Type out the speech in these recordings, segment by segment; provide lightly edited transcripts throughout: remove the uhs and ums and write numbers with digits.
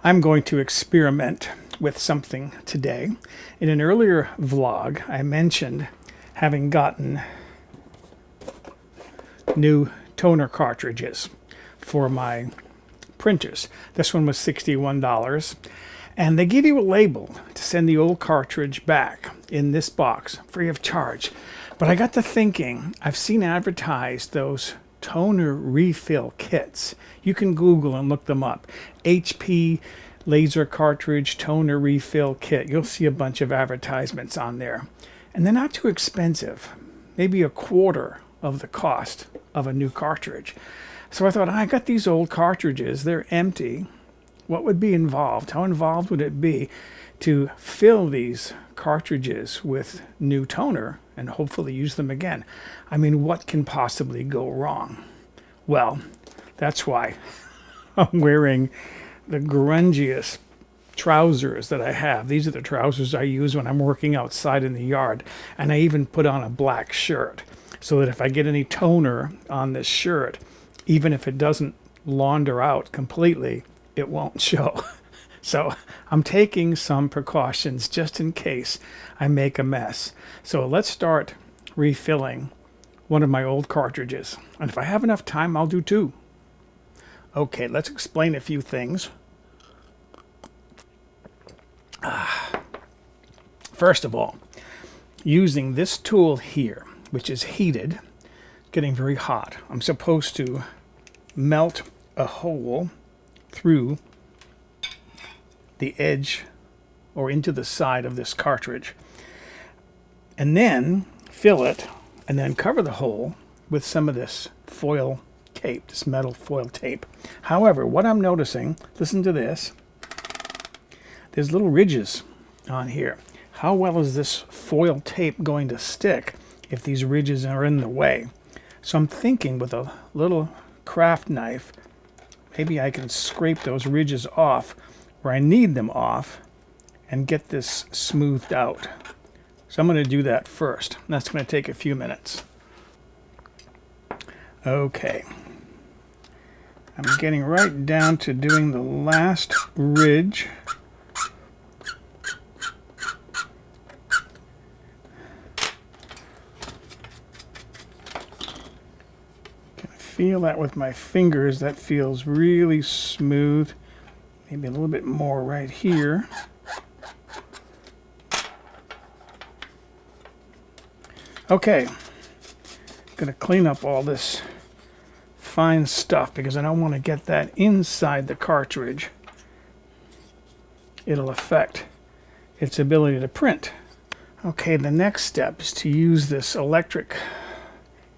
I'm going to experiment with something today. In an earlier vlog, I mentioned having gotten new toner cartridges for my printers. This one was $61, and they give you a label to send the old cartridge back in this box, free of charge. But I got to thinking, I've seen advertised those toner refill kits. You can Google and look them up. HP laser cartridge toner refill kit. You'll see a bunch of advertisements on there. And they're not too expensive. Maybe a quarter of the cost of a new cartridge. So I thought, I got these old cartridges. They're empty. What would be involved? How involved would it be to fill these cartridges with new toner and hopefully use them again? I mean, what can possibly go wrong? Well, that's why I'm wearing the grungiest trousers that I have. These are the trousers I use when I'm working outside in the yard. And I even put on a black shirt so that if I get any toner on this shirt, even if it doesn't launder out completely, it won't show. So I'm taking some precautions just in case I make a mess. So let's start refilling one of my old cartridges. And if I have enough time, I'll do two. Okay, let's explain a few things. First of all, using this tool here, which is heated, getting very hot, I'm supposed to melt a hole through the edge or into the side of this cartridge, and then fill it, and then cover the hole with some of this foil tape, this metal foil tape. However, what I'm noticing, listen to this, there's little ridges on here. How well is this foil tape going to stick if these ridges are in the way? So I'm thinking with a little craft knife, maybe I can scrape those ridges off where I need them off and get this smoothed out. So I'm going to do that first. That's going to take a few minutes. Okay. I'm getting right down to doing the last ridge. Feel that with my fingers. That feels really smooth. Maybe a little bit more right here. Okay, I'm going to clean up all this fine stuff because I don't want to get that inside the cartridge. It'll affect its ability to print. Okay, the next step is to use this electric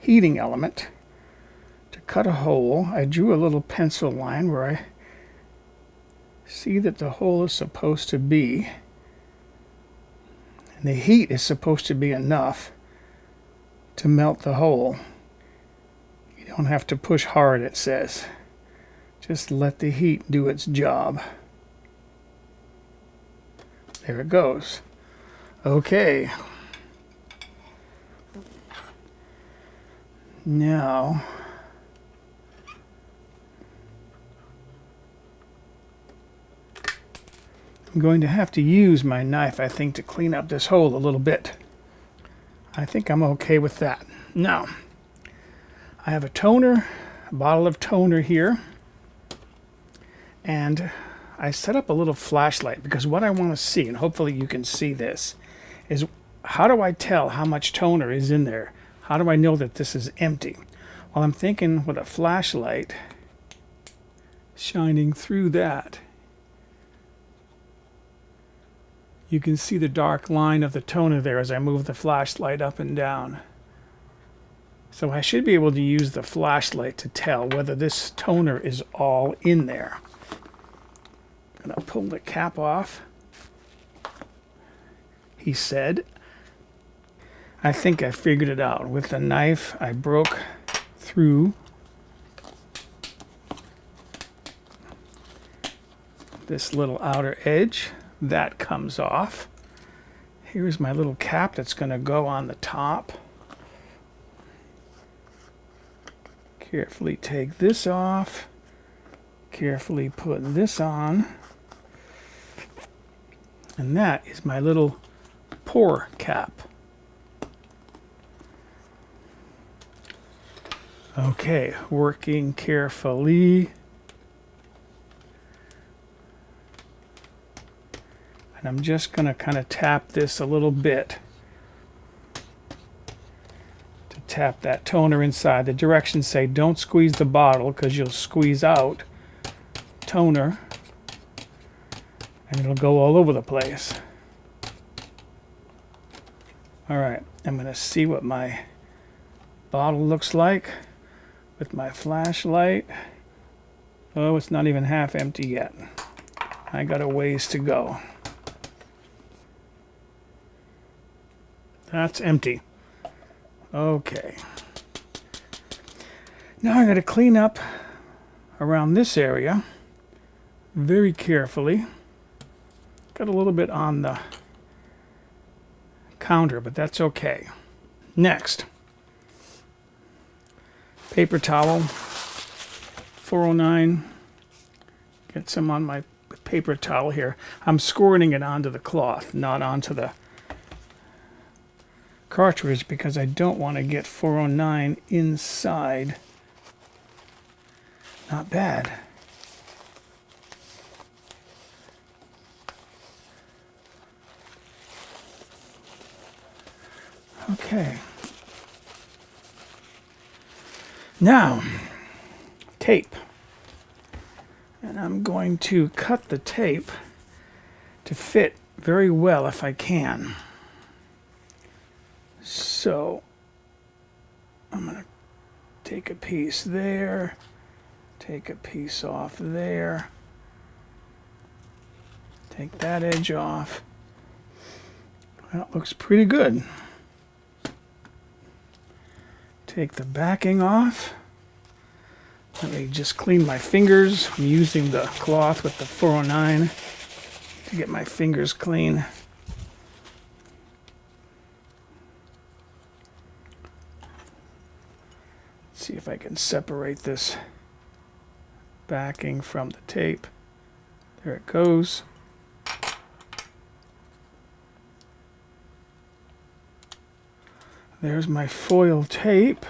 heating element to cut a hole. I drew a little pencil line where I see that the hole is supposed to be, and the heat is supposed to be enough to melt the hole. You don't have to push hard, it says. Just let the heat do its job. There it goes. Okay. Now, I'm going to have to use my knife, I think, to clean up this hole a little bit. I think I'm okay with that. Now, I have a toner, a bottle of toner here, and I set up a little flashlight because what I want to see, and hopefully you can see this, is how do I tell how much toner is in there? How do I know that this is empty? Well, I'm thinking with a flashlight shining through that, you can see the dark line of the toner there as I move the flashlight up and down. So I should be able to use the flashlight to tell whether this toner is all in there. I'm going to pull the cap off. He said, I think I figured it out. With the knife, I broke through this little outer edge. That comes off. Here's my little cap that's going to go on the top. Carefully take this off. Carefully put this on. And that is my little pour cap. Okay, working carefully. And I'm just going to kind of tap this a little bit to tap that toner inside. The directions say don't squeeze the bottle because you'll squeeze out toner and it'll go all over the place. All right, I'm going to see what my bottle looks like with my flashlight. Oh, it's not even half empty yet. I got a ways to go. That's empty. Okay. Now I'm going to clean up around this area very carefully. Got a little bit on the counter, but that's okay. Next, paper towel, 409. Get some on my paper towel here. I'm squirting it onto the cloth, not onto the cartridge, because I don't want to get 409 inside. Not bad. Okay. Now, tape. And I'm going to cut the tape to fit very well if I can. So, I'm going to take a piece there, take a piece off there, take that edge off. That looks pretty good. Take the backing off. Let me just clean my fingers. I'm using the cloth with the 409 to get my fingers clean. See if I can separate this backing from the tape. There it goes. There's my foil tape.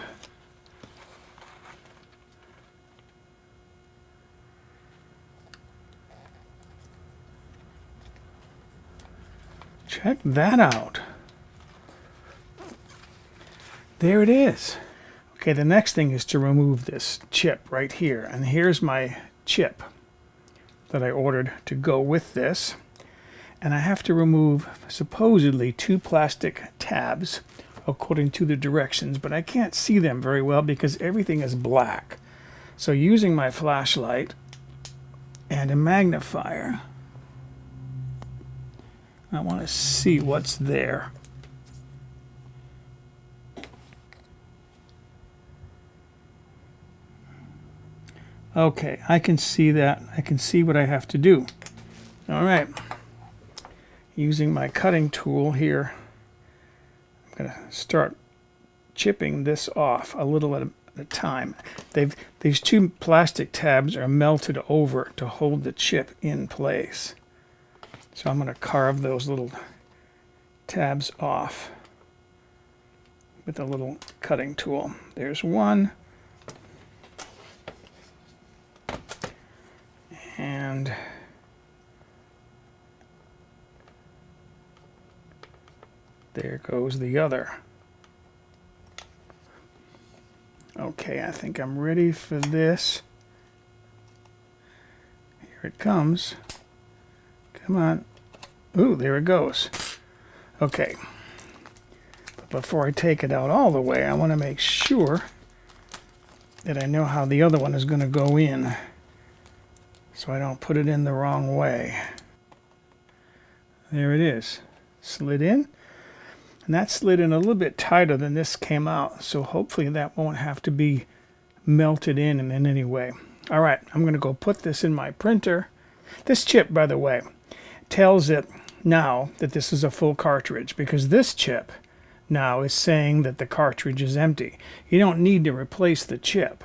Check that out. There it is. Okay, the next thing is to remove this chip right here. And here's my chip that I ordered to go with this. And I have to remove supposedly 2 plastic tabs according to the directions, but I can't see them very well because everything is black. So using my flashlight and a magnifier, I want to see what's there. Okay, I can see that. I can see what I have to do. All right. Using my cutting tool here, I'm going to start chipping this off a little at a time. These 2 plastic tabs are melted over to hold the chip in place. So I'm going to carve those little tabs off with a little cutting tool. There's one. And there goes the other. Okay, I think I'm ready for this. Here it comes. Come on. Ooh, there it goes. Okay. But before I take it out all the way, I want to make sure that I know how the other one is going to go in, so I don't put it in the wrong way. There it is. Slid in. And that slid in a little bit tighter than this came out, so hopefully that won't have to be melted in any way. All right, I'm going to go put this in my printer. This chip, by the way, tells it now that this is a full cartridge, because this chip now is saying that the cartridge is empty. You don't need to replace the chip.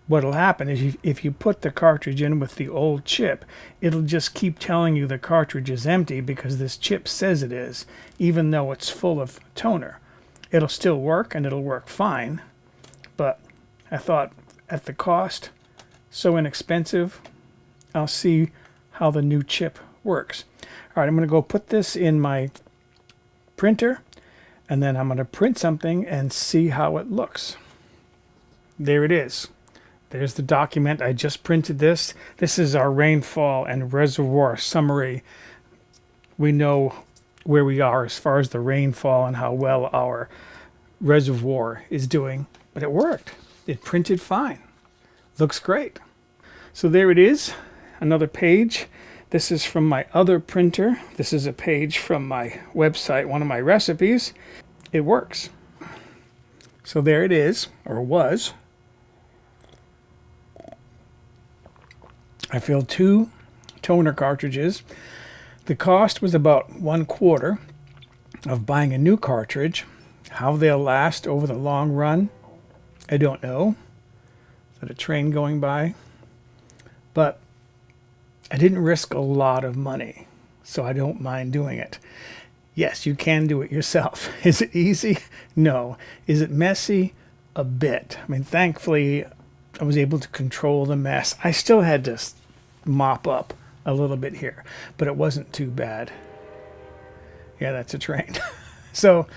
what'll happen is if you put the cartridge in with the old chip, it'll just keep telling you the cartridge is empty because this chip says it is, even though it's full of toner. It'll still work, and it'll work fine, but I thought at the cost, so inexpensive, I'll see how the new chip works. All right, I'm going to go put this in my printer, and then I'm going to print something and see how it looks. There it is. There's the document. I just printed this. This is our rainfall and reservoir summary. We know where we are as far as the rainfall and how well our reservoir is doing. But it worked. It printed fine. Looks great. So there it is. Another page. This is from my other printer. This is a page from my website, one of my recipes. It works. So there it is, or was. I filled 2 toner cartridges. The cost was about 1/4 of buying a new cartridge. How they'll last over the long run, I don't know. Is that a train going by? But I didn't risk a lot of money, so I don't mind doing it. Yes, you can do it yourself. Is it easy? No. Is it messy? A bit. I mean, thankfully, I was able to control the mess. I still had to mop up a little bit here, but it wasn't too bad. Yeah, that's a train. So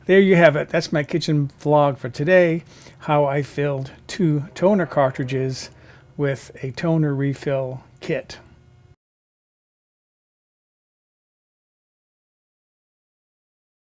there you have it. That's my kitchen vlog for today, how I filled 2 toner cartridges with a toner refill kit.